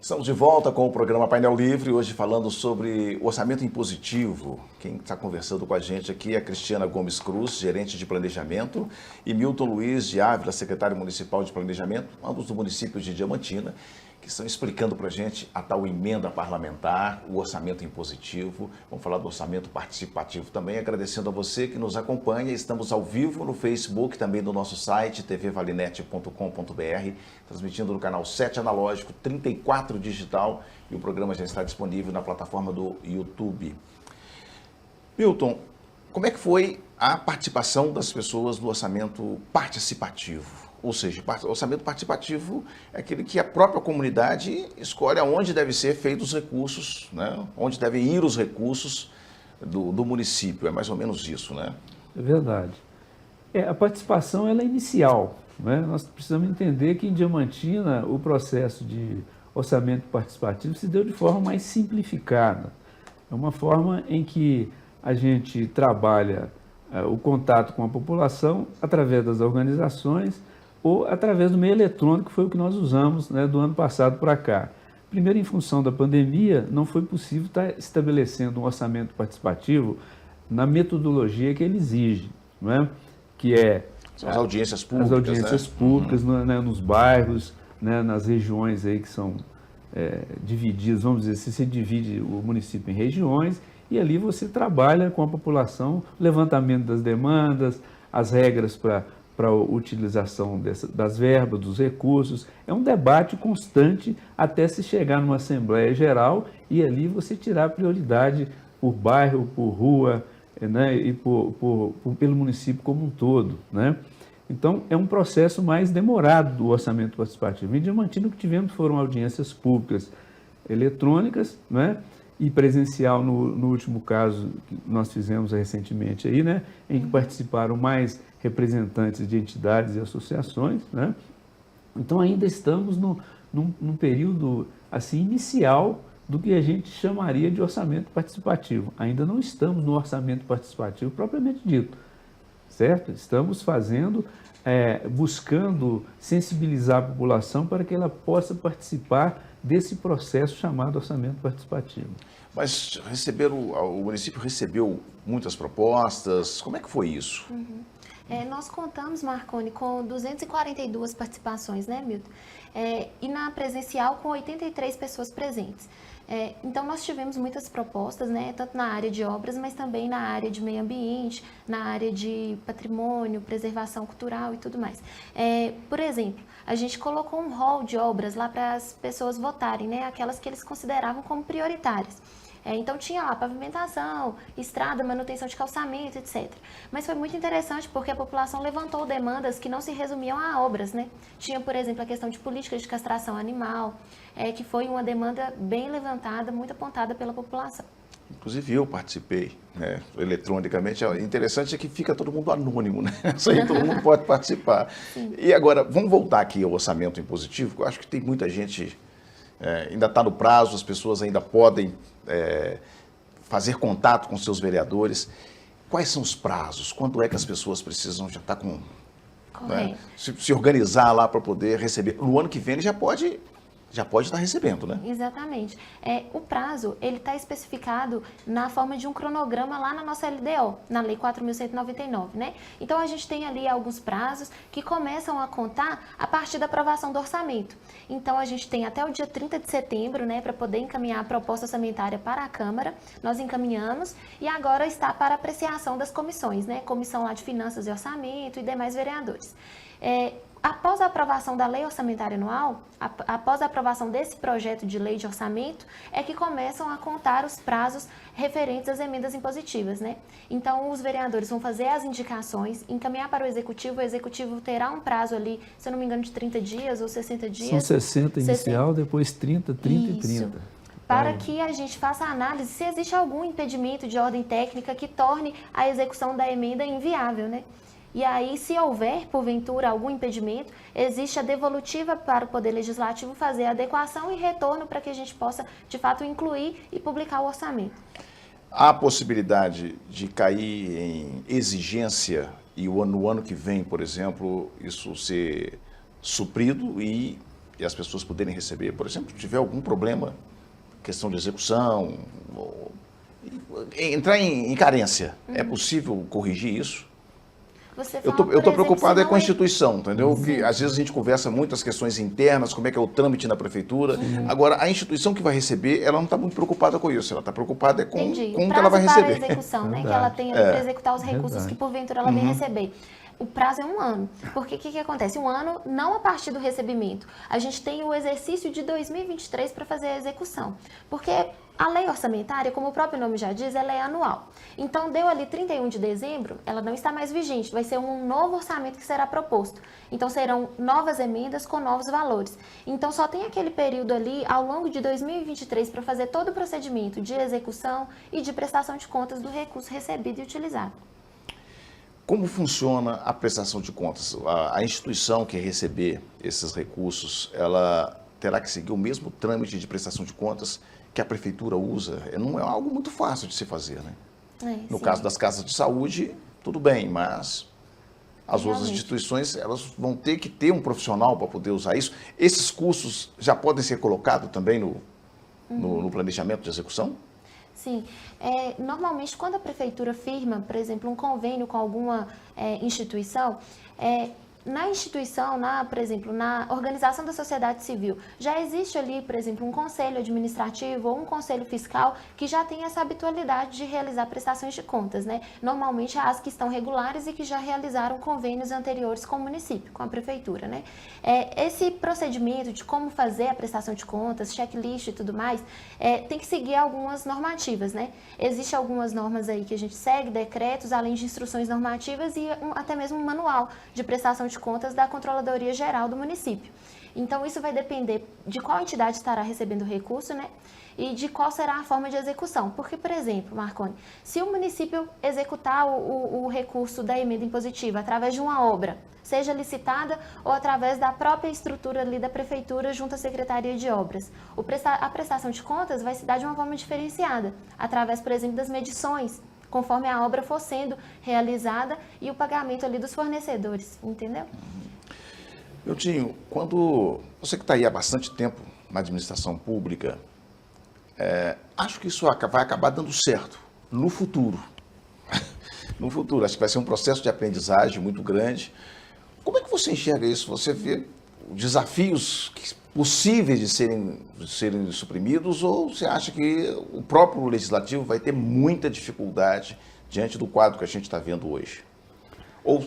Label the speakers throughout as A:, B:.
A: Estamos de volta com o programa Painel Livre, hoje falando sobre orçamento impositivo. Quem está conversando com a gente aqui é a Cristiana Gomes Cruz, gerente de planejamento, e Milton Luiz de Ávila, secretário municipal de planejamento, ambos do município de Diamantina, que estão explicando para a gente a tal emenda parlamentar, o orçamento impositivo. Vamos falar do orçamento participativo também, agradecendo a você que nos acompanha. Estamos ao vivo no Facebook, também no nosso site, tvvalinete.com.br, transmitindo no canal 7 analógico, 34 digital, e o programa já está disponível na plataforma do YouTube. Milton, como é que foi a participação das pessoas no orçamento participativo? Ou seja, orçamento participativo é aquele que a própria comunidade escolhe aonde devem ser feitos os recursos, né? Onde devem ir os recursos do município. É mais ou menos isso, né?
B: É verdade. A participação ela é inicial, né? Nós precisamos entender que em Diamantina o processo de orçamento participativo se deu de forma mais simplificada. É uma forma em que a gente trabalha o contato com a população através das organizações ou através do meio eletrônico, que foi o que nós usamos, né, do ano passado para cá. Primeiro, em função da pandemia, não foi possível estar estabelecendo um orçamento participativo na metodologia que ele exige, não é? Que é
A: São as audiências públicas,
B: as audiências públicas, né, nos bairros, né, nas regiões aí que são divididas, vamos dizer, se divide o município em regiões, e ali você trabalha com a população, levantamento das demandas, as regras para a utilização das verbas, dos recursos. É um debate constante até se chegar numa Assembleia Geral e ali você tirar prioridade por bairro, por rua, né, e pelo município como um todo, né? Então, é um processo mais demorado do orçamento participativo. Em Diamantina, o que tivemos foram audiências públicas eletrônicas, né, e presencial no último caso que nós fizemos recentemente aí, né, em que participaram mais representantes de entidades e associações, né? Então ainda estamos num período assim inicial do que a gente chamaria de orçamento participativo. Ainda não estamos no orçamento participativo propriamente dito, certo? Estamos fazendo, buscando sensibilizar a população para que ela possa participar desse processo chamado orçamento participativo.
A: Mas o município recebeu muitas propostas, como é que foi isso?
C: Nós contamos, Marconi, com 242 participações, né, Milton? E na presencial com 83 pessoas presentes. Então, nós tivemos muitas propostas, né, tanto na área de obras, mas também na área de meio ambiente, na área de patrimônio, preservação cultural e tudo mais. Por exemplo, a gente colocou um rol de obras lá para as pessoas votarem, né, aquelas que eles consideravam como prioritárias. Então tinha lá pavimentação, estrada, manutenção de calçamento, etc. Mas foi muito interessante porque a população levantou demandas que não se resumiam a obras, né? Tinha, por exemplo, a questão de políticas de castração animal, que foi uma demanda bem levantada, muito apontada pela população.
A: Inclusive eu participei, né, eletronicamente. O interessante é que fica todo mundo anônimo, né? Isso aí todo mundo pode participar.
C: Sim.
A: E agora, vamos voltar aqui ao orçamento impositivo, que eu acho que tem muita gente, ainda está no prazo, as pessoas ainda podem fazer contato com seus vereadores. Quais são os prazos? Quando é que as pessoas precisam já estar com... né, se organizar lá para poder receber? No ano que vem ele já pode estar recebendo, né?
C: Exatamente. O prazo, ele está especificado na forma de um cronograma lá na nossa LDO, na Lei 4.199, né? Então, a gente tem ali alguns prazos que começam a contar a partir da aprovação do orçamento. Então, a gente tem até o dia 30 de setembro, né, para poder encaminhar a proposta orçamentária para a Câmara. Nós encaminhamos e agora está para apreciação das comissões, né? Comissão lá de Finanças e Orçamento e demais vereadores. Após a aprovação da lei orçamentária anual, após a aprovação desse projeto de lei de orçamento, é que começam a contar os prazos referentes às emendas impositivas, né? Então, os vereadores vão fazer as indicações, encaminhar para o executivo terá um prazo ali, se eu não me engano, de 30 dias ou 60 dias.
B: São 60 inicial, depois 30, 30
C: Isso.
B: e 30.
C: Para que a gente faça a análise se existe algum impedimento de ordem técnica que torne a execução da emenda inviável, né? E aí, se houver, porventura, algum impedimento, existe a devolutiva para o Poder Legislativo fazer a adequação e retorno para que a gente possa, de fato, incluir e publicar o orçamento.
A: Há possibilidade de cair em exigência e no ano que vem, por exemplo, isso ser suprido e e as pessoas poderem receber? Por exemplo, se tiver algum problema, questão de execução, entrar em carência, é possível corrigir isso? Eu estou preocupado com a instituição, entendeu? Que às vezes a gente conversa muito as questões internas, como é que é o trâmite na prefeitura. Agora, a instituição que vai receber, ela não está muito preocupada com isso. Ela está preocupada com como que ela vai receber.
C: Para a execução, né? Que ela tem ali para executar os recursos que porventura ela vem receber. O prazo é 1 ano. Porque o que acontece? 1 ano, não a partir do recebimento. A gente tem o exercício de 2023 para fazer a execução. Porque a lei orçamentária, como o próprio nome já diz, ela é anual. Então, deu ali 31 de dezembro, ela não está mais vigente. Vai ser um novo orçamento que será proposto. Então, serão novas emendas com novos valores. Então, só tem aquele período ali, ao longo de 2023, para fazer todo o procedimento de execução e de prestação de contas do recurso recebido e utilizado.
A: Como funciona a prestação de contas? A instituição que receber esses recursos, ela terá que seguir o mesmo trâmite de prestação de contas que a prefeitura usa? Não é algo muito fácil de se fazer, né? No caso das casas de saúde, tudo bem, mas as outras instituições, elas vão ter que ter um profissional para poder usar isso. Esses custos já podem ser colocados também no planejamento de execução?
C: Sim. Normalmente, quando a prefeitura firma, por exemplo, um convênio com alguma instituição, na instituição, por exemplo, na organização da sociedade civil, já existe ali, por exemplo, um conselho administrativo ou um conselho fiscal que já tem essa habitualidade de realizar prestações de contas, né? Normalmente as que estão regulares e que já realizaram convênios anteriores com o município, com a prefeitura, né? Esse procedimento de como fazer a prestação de contas, checklist e tudo mais, tem que seguir algumas normativas, né? Existem algumas normas aí que a gente segue, decretos, além de instruções normativas e até mesmo um manual de prestação de contas da Controladoria Geral do município. Então, isso vai depender de qual entidade estará recebendo o recurso, né? E de qual será a forma de execução. Porque, por exemplo, Marconi, se o município executar o recurso da emenda impositiva através de uma obra, seja licitada ou através da própria estrutura ali da prefeitura junto à Secretaria de Obras, a prestação de contas vai se dar de uma forma diferenciada, através, por exemplo, das medições, conforme a obra for sendo realizada e o pagamento ali dos fornecedores, entendeu?
A: Miltinho, quando você que está aí há bastante tempo na administração pública, acho que isso vai acabar dando certo no futuro. No futuro, acho que vai ser um processo de aprendizagem muito grande. Como é que você enxerga isso? Você vê desafios possíveis de serem suprimidos, ou você acha que o próprio legislativo vai ter muita dificuldade diante do quadro que a gente está vendo hoje? Ou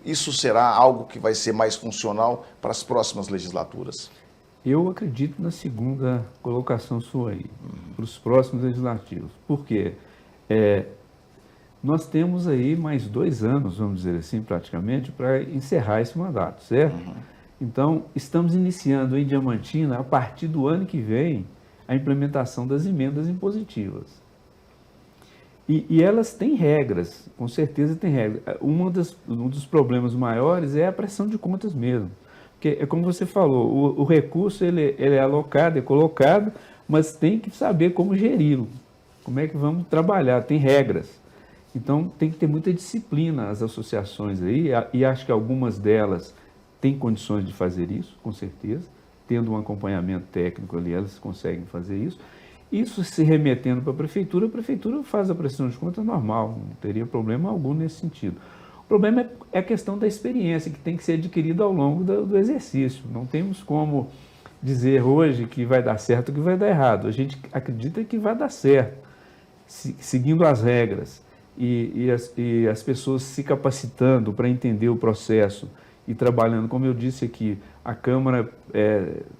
A: isso será algo que vai ser mais funcional para as próximas legislaturas?
B: Eu acredito na segunda colocação sua aí, para os próximos legislativos. Por quê? Nós temos aí mais 2 anos, vamos dizer assim, praticamente, para encerrar esse mandato, certo? Então, estamos iniciando em Diamantina, a partir do ano que vem, a implementação das emendas impositivas. E elas têm regras, com certeza têm regras. Um dos problemas maiores é a pressão de contas mesmo. Porque, como você falou, o recurso ele é alocado, é colocado, mas tem que saber como geri-lo. Como é que vamos trabalhar, tem regras. Então, tem que ter muita disciplina as associações aí, e acho que algumas delas têm condições de fazer isso, com certeza. Tendo um acompanhamento técnico ali, elas conseguem fazer isso. Isso se remetendo para a prefeitura faz a prestação de contas normal, não teria problema algum nesse sentido. O problema é a questão da experiência, que tem que ser adquirida ao longo do exercício. Não temos como dizer hoje que vai dar certo ou que vai dar errado. A gente acredita que vai dar certo, seguindo as regras e as pessoas se capacitando para entender o processo e trabalhando. Como eu disse aqui, a Câmara,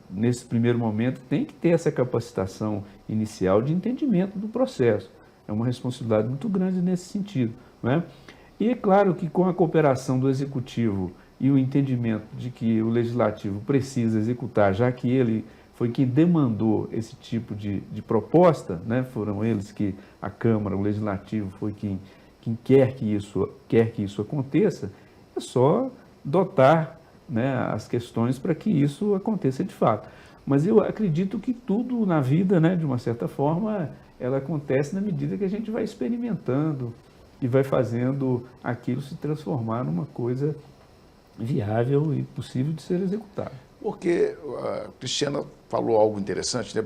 B: nesse primeiro momento, tem que ter essa capacitação inicial de entendimento do processo. É uma responsabilidade muito grande nesse sentido, não é? E é claro que com a cooperação do Executivo e o entendimento de que o Legislativo precisa executar, já que ele foi quem demandou esse tipo de proposta, né? Foram eles que a Câmara, o Legislativo, foi quem quer que isso aconteça, é só dotar, né, as questões para que isso aconteça de fato. Mas eu acredito que tudo na vida, né, de uma certa forma, ela acontece na medida que a gente vai experimentando e vai fazendo aquilo se transformar numa coisa viável e possível de ser executada.
A: Porque a Cristiana falou algo interessante, né?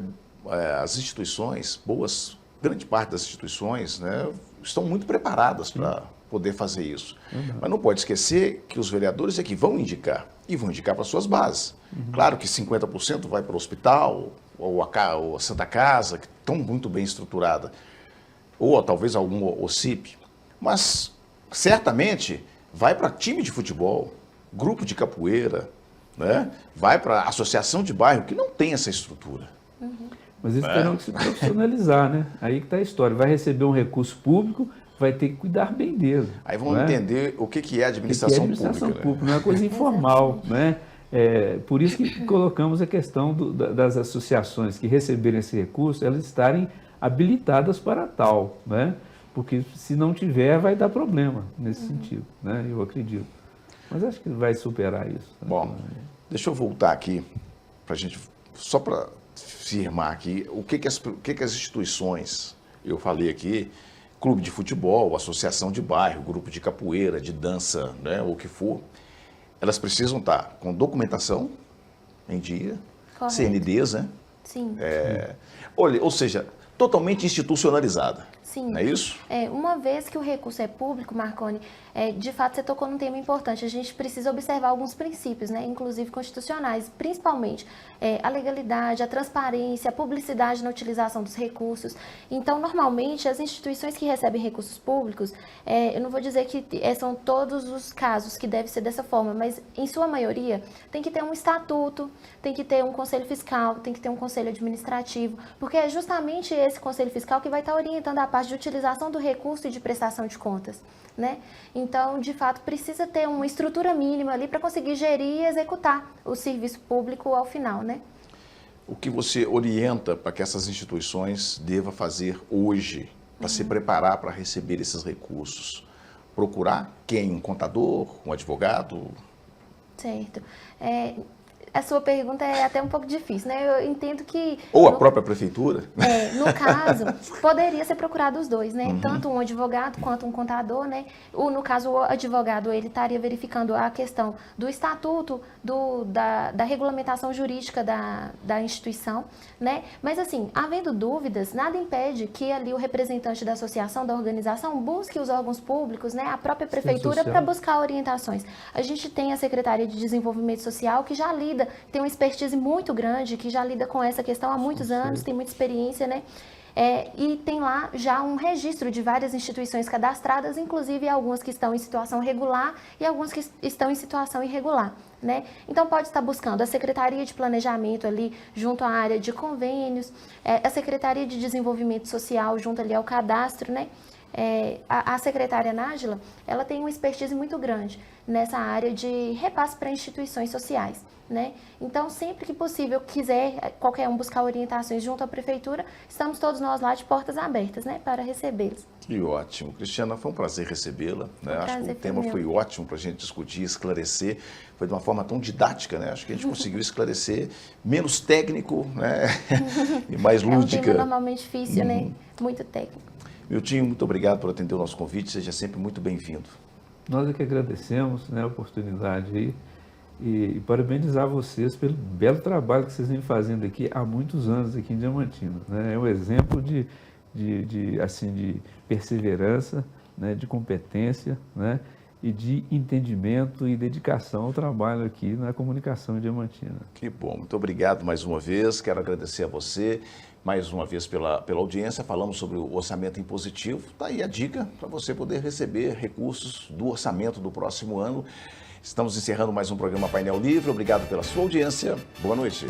A: As instituições, grande parte das instituições, né, estão muito preparadas para poder fazer isso. Mas não pode esquecer que os vereadores é que vão indicar, e vão indicar para suas bases. Claro que 50% vai para o hospital, ou a Santa Casa, que estão muito bem estruturada, ou talvez algum OCIP, mas certamente vai para time de futebol, grupo de capoeira, né? Vai para associação de bairro, que não tem essa estrutura.
B: Mas eles terão que se profissionalizar, né? Aí que está a história. Vai receber um recurso público, vai ter que cuidar bem dele.
A: Aí vamos entender o que é administração pública.
B: Pública, não é uma coisa informal, né? Por isso que colocamos a questão das associações que receberem esse recurso, elas estarem habilitadas para tal, né? Porque se não tiver, vai dar problema nesse sentido, né? Eu acredito. Mas acho que vai superar isso. Né?
A: Bom, deixa eu voltar aqui, para a gente, só para firmar aqui, o que as instituições, eu falei aqui, clube de futebol, associação de bairro, grupo de capoeira, de dança, né, o que for, elas precisam estar com documentação em dia,
C: Correto.
A: CNDs, né?
C: Sim.
A: Olha, ou seja, totalmente institucionalizada.
C: Sim.
A: Não é isso?
C: Uma vez que o recurso é público, Marconi, de fato você tocou num tema importante. A gente precisa observar alguns princípios, né, inclusive constitucionais, principalmente a legalidade, a transparência, a publicidade na utilização dos recursos. Então, normalmente, as instituições que recebem recursos públicos, eu não vou dizer que são todos os casos que deve ser dessa forma, mas em sua maioria tem que ter um estatuto, tem que ter um conselho fiscal, tem que ter um conselho administrativo, porque é justamente esse conselho fiscal que vai estar orientando a parte de utilização do recurso e de prestação de contas, né? Então, de fato, precisa ter uma estrutura mínima ali para conseguir gerir e executar o serviço público ao final, né?
A: O que você orienta para que essas instituições devam fazer hoje para se preparar para receber esses recursos? Procurar quem? Um contador, um advogado?
C: Certo. A sua pergunta é até um pouco difícil, né? Eu entendo que...
A: Ou a própria prefeitura?
C: No caso, poderia ser procurado os dois, né? Tanto um advogado quanto um contador, né? No caso, o advogado, ele estaria verificando a questão do estatuto, da regulamentação jurídica da instituição, né? Mas, assim, havendo dúvidas, nada impede que ali o representante da associação, da organização, busque os órgãos públicos, né? A própria prefeitura para buscar orientações. A gente tem a Secretaria de Desenvolvimento Social, que já lida, tem uma expertise muito grande, que já lida com essa questão há muitos anos, tem muita experiência, né? E tem lá já um registro de várias instituições cadastradas, inclusive algumas que estão em situação regular e algumas que estão em situação irregular, né? Então pode estar buscando a Secretaria de Planejamento ali junto à área de convênios, a Secretaria de Desenvolvimento Social junto ali ao cadastro, né? A secretária Nájila, ela tem uma expertise muito grande nessa área de repasse para instituições sociais, né? Então, sempre que possível, quiser qualquer um buscar orientações junto à prefeitura, estamos todos nós lá de portas abertas, né, para recebê-los.
A: Que ótimo. Cristiana, foi um prazer recebê-la, né? Acho que o tema foi ótimo para a gente discutir, esclarecer. Foi de uma forma tão didática, né? Acho que a gente conseguiu esclarecer, menos técnico, né? E mais lúdica.
C: É um tema normalmente difícil, né? Muito técnico.
A: Miltinho, muito obrigado por atender o nosso convite, seja sempre muito bem-vindo.
B: Nós é que agradecemos, né, a oportunidade aí e parabenizar vocês pelo belo trabalho que vocês vêm fazendo aqui há muitos anos aqui em Diamantina, né? É um exemplo de perseverança, né, de competência, né, e de entendimento e dedicação ao trabalho aqui na comunicação em Diamantina.
A: Que bom, muito obrigado mais uma vez, quero agradecer a você mais uma vez pela audiência. Falamos sobre o orçamento impositivo, está aí a dica para você poder receber recursos do orçamento do próximo ano. Estamos encerrando mais um programa Painel Livre, obrigado pela sua audiência, boa noite.